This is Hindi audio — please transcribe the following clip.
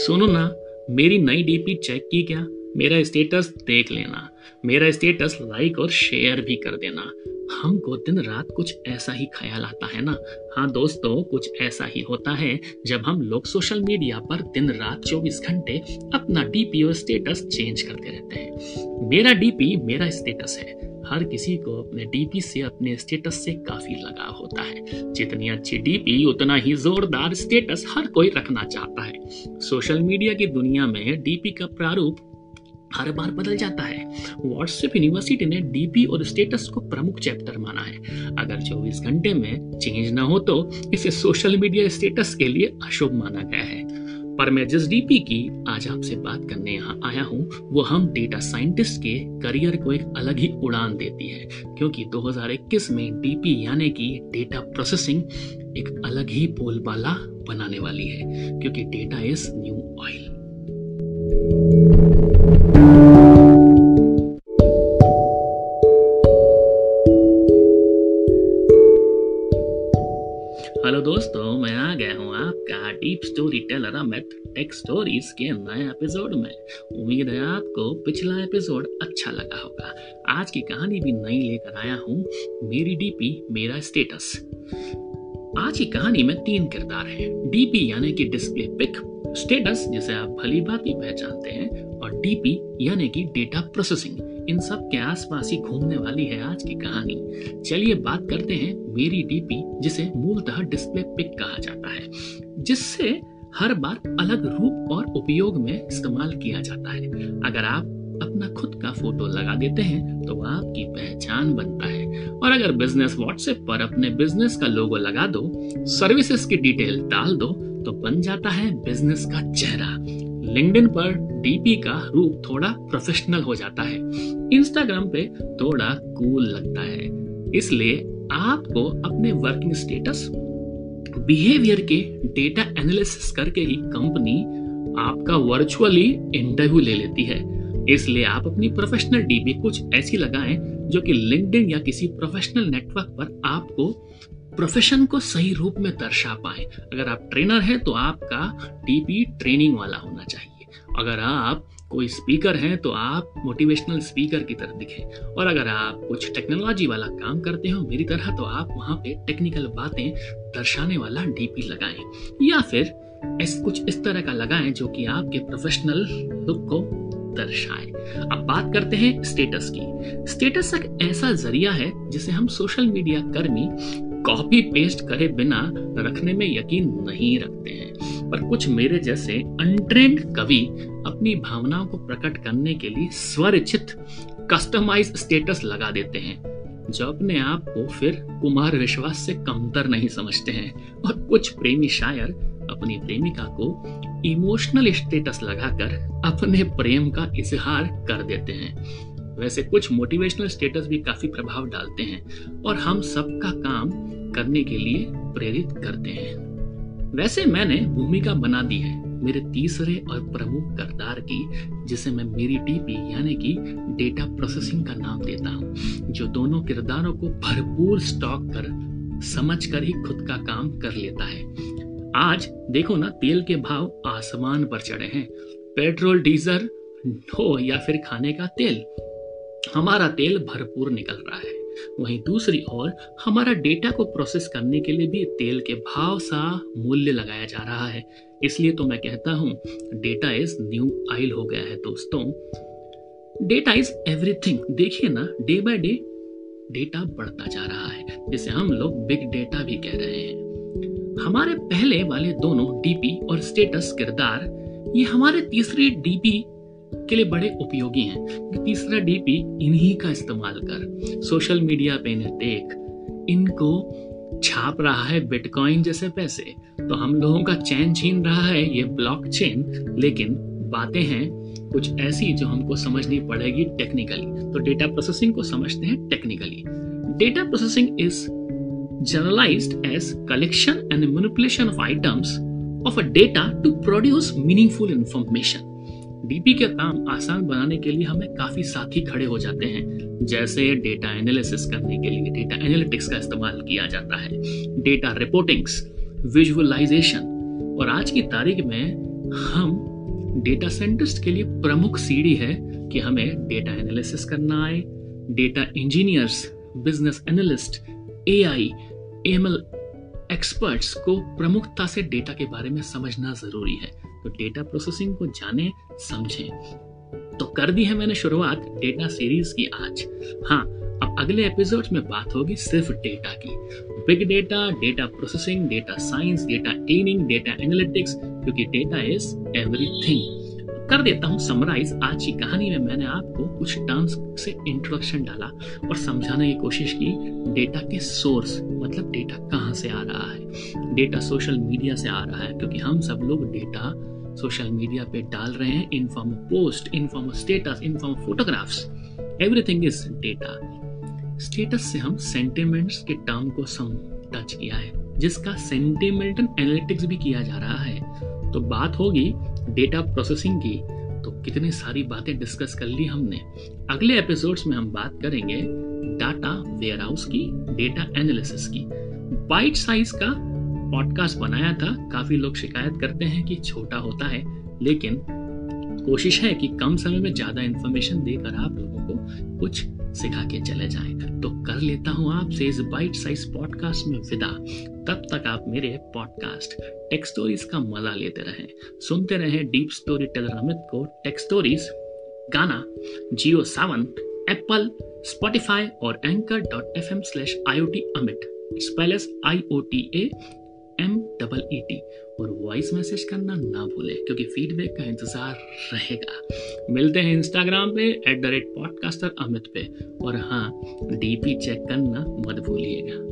सुनो ना, मेरी नई डीपी चेक की क्या? मेरा स्टेटस देख लेना। मेरा स्टेटस लाइक और शेयर भी कर देना। हमको दिन रात कुछ ऐसा ही ख्याल आता है ना। हाँ दोस्तों, कुछ ऐसा ही होता है जब हम लोग सोशल मीडिया पर दिन रात 24 घंटे अपना डीपी और स्टेटस चेंज करते रहते हैं। मेरा डीपी मेरा स्टेटस है। हर किसी को अपने डीपी से, अपने स्टेटस से काफी लगाव होता है। जितनी अच्छी डीपी उतना ही जोरदार स्टेटस हर कोई रखना चाहता है। सोशल मीडिया की दुनिया में डीपी का प्रारूप हर बार बदल जाता है। व्हाट्सएप यूनिवर्सिटी ने डीपी और स्टेटस को प्रमुख चैप्टर माना है। अगर 24 घंटे में चेंज ना हो तो इसे सोशल मीडिया स्टेटस के लिए अशुभ माना गया है। पर मैं जिस डीपी की आज आपसे बात करने यहाँ आया हूँ वो हम डेटा साइंटिस्ट के करियर को एक अलग ही उड़ान देती है, क्योंकि 2021 में डीपी यानी कि डेटा प्रोसेसिंग एक अलग ही बोलबाला बनाने वाली है, क्योंकि data is new oil. Hello दोस्तों, मैं आ गया हूँ आपका deep story teller Amit take stories के नए एपिसोड में। उम्मीद है आपको पिछला एपिसोड अच्छा लगा होगा। आज की कहानी भी नई लेकर आया हूँ, मेरी डीपी मेरा स्टेटस। आज की कहानी में 3 किरदार हैं। डीपी यानी कि डिस्प्ले पिक, स्टेटस जिसे आप भली भांति पहचानते हैं, और डीपी यानी कि डेटा प्रोसेसिंग। इन सब के आसपास ही घूमने वाली है आज की कहानी। चलिए बात करते हैं मेरी डीपी, जिसे मूलतः डिस्प्ले पिक कहा जाता है, जिससे हर बार अलग रूप और उपयोग में इस्तेमाल किया जाता है। अगर आप अपना खुद का फोटो लगा देते हैं तो आपकी पहचान बनता है, और अगर बिजनेस व्हाट्सएप पर अपने बिजनेस का लोगो लगा दो, सर्विसेज की डिटेल डाल दो, तो बन जाता है बिजनेस का चेहरा। लिंक्डइन पर डीपी का रूप थोड़ा प्रोफेशनल हो जाता है, इंस्टाग्राम पे थोड़ा कूल लगता है। इसलिए आपको अपने वर्किंग स्टेटस, बिहेवियर के डेटा एनालिसिस करके ही कंपनी आपका वर्चुअली इंटरव्यू ले लेती है। इसलिए आप अपनी प्रोफेशनल डीपी कुछ ऐसी लगाएं जो कि लिंक्डइन या किसी प्रोफेशनल नेटवर्क पर आपको प्रोफेशन को सही रूप में दर्शा पाए। अगर आप ट्रेनर हैं तो आपका डीपी ट्रेनिंग वाला होना चाहिए। अगर आप कोई स्पीकर हैं तो आप मोटिवेशनल स्पीकर की तरह दिखें, और अगर आप कुछ टेक्नोलॉजी वाला काम करते हो मेरी तरह, तो आप वहां पे टेक्निकल बातें दर्शाने वाला डीपी लगाएं, या फिर कुछ इस तरह का लगाएं जो कि आपके प्रोफेशनल लुक को दर्शाए। अब बात करते हैं स्टेटस की। स्टेटस एक ऐसा जरिया है जिसे हम सोशल मीडिया कर्मी कॉपी पेस्ट करे बिना रखने में यकीन नहीं रखते हैं, पर कुछ मेरे जैसे अनट्रेंड कवि अपनी भावनाओं को प्रकट करने के लिए स्वरचित कस्टमाइज स्टेटस लगा देते हैं, जो अपने आप को फिर कुमार विश्वास से कमतर नहीं समझते हैं। और कुछ प्रेमी शायर अपनी प्रेमिका को इमोशनल स्टेटस लगाकर अपने प्रेम का इजहार कर देते हैं। वैसे कुछ मोटिवेशनल स्टेटस भी काफी प्रभाव डालते हैं और हम सबका काम करने के लिए प्रेरित करते हैं। वैसे मैंने भूमिका बना दी है मेरे तीसरे और प्रमुख किरदार की, जिसे मैं मेरी डीपी यानी कि डेटा प्रोसेसिंग का नाम देता हूँ, जो दोनों किरदारों को भरपूर स्टॉक कर समझ कर ही खुद का काम कर लेता है। आज देखो ना, तेल के भाव आसमान पर चढ़े हैं। पेट्रोल, डीजल हो या फिर खाने का तेल, हमारा तेल भरपूर निकल रहा है। वहीं दूसरी ओर हमारा डेटा को प्रोसेस करने के लिए भी तेल के भाव सा मूल्य लगाया जा रहा है। इसलिए तो मैं कहता हूं डेटा इज न्यू ऑयल हो गया है दोस्तों। Data is everything. देखिए ना, डे बाय डे डेटा बढ़ता जा रहा है, जिसे हम लोग बिग डेटा भी कह रहे हैं। हमारे पहले वाले दोनों डीपी और स्टेटस किरदार, ये हमारे तीसरी डीपी के लिए बड़े उपयोगी हैं। तीसरा डीपी इन्हीं का इस्तेमाल कर सोशल मीडिया पे इन्हें देख, इनको छाप रहा है बिटकॉइन जैसे पैसे, तो हम लोगों का चैन छीन रहा है ये ब्लॉकचेन। लेकिन बातें हैं कुछ ऐसी जो हमको समझनी पड़ेगी टेक्निकली। तो डेटा प्रोसेसिंग को समझते हैं technically. Data processing is generalized as collection and manipulation of items of a data to produce meaningful information. DP का काम आसान बनाने के लिए हमें काफी साथी खड़े हो जाते हैं, जैसे डेटा एनालिसिस करने के लिए डेटा एनालिटिक्स का इस्तेमाल किया जाता है, डेटा रिपोर्टिंग्स, विजुअलाइजेशन, और आज की तारीख में हम डेटा साइंटिस्ट के लिए प्रमुख सीढ़ी है कि हमें डेटा एनालिसिस करना आए। Data engineers, business analyst, AI, ML experts को प्रमुखता से डेटा के बारे में समझना जरूरी है। तो डेटा प्रोसेसिंग को जाने समझें। तो कर दी है मैंने शुरुआत डेटा सीरीज की आज। हाँ, अब अगले एपिसोड्स में बात होगी सिर्फ डेटा की। Big data, data processing, data science, data cleaning, data analytics, क्योंकि डेटा इज एवरीथिंग। कर देता हूं समराइज। आज की कहानी में मैंने आपको कुछ टर्म्स से इंट्रोडक्शन डाला और समझाने की कोशिश की डेटा के सोर्स, मतलब डेटा कहां से आ रहा है। डेटा सोशल मीडिया से आ रहा है, क्योंकि हम सब लोग डेटा सोशल मीडिया पे डाल रहे हैं। Inform post, inform status, inform photographs, everything is data. Status से हम सेंटिमेंट्स के टर्म को टच किया है, जिसका सेंटिमेंटल एनालिटिक्स भी किया जा रहा है। तो बात होगी डेटा प्रोसेसिंग की, तो कितनी सारी बातें डिस्कस कर ली हमने। अगले एपिसोड्स में हम बात करेंगे डाटा वेयरहाउस की, डेटा एनालिसिस की। बाइट साइज का पॉडकास्ट बनाया था। काफी लोग शिकायत करते हैं कि छोटा होता है, लेकिन कोशिश है कि कम समय में ज्यादा इंफॉर्मेशन देकर आप लोगों को कुछ सिखा के चले जाएं। तो कर लेता हूं आपसे इस बाइट साइज पॉडकास्ट में विदा। तब तक आप मेरे पॉडकास्ट टेक स्टोरीज का मजा लेते रहें, सुनते रहें डीप स्टोरी टेलर अमित को। टेक स्टोरीज गाना जियो सावन, एप्पल, स्पॉटिफाई और anchor.fm/IoT Amit, spell S IOTAMEET। और वॉइस मैसेज करना ना भूलें, क्योंकि फीडबैक का इंतजार रहेगा। मिलते हैं इंस्टाग्राम पे @podcaster अमित पे। और हाँ, DP चेक करना मत भूलिएगा।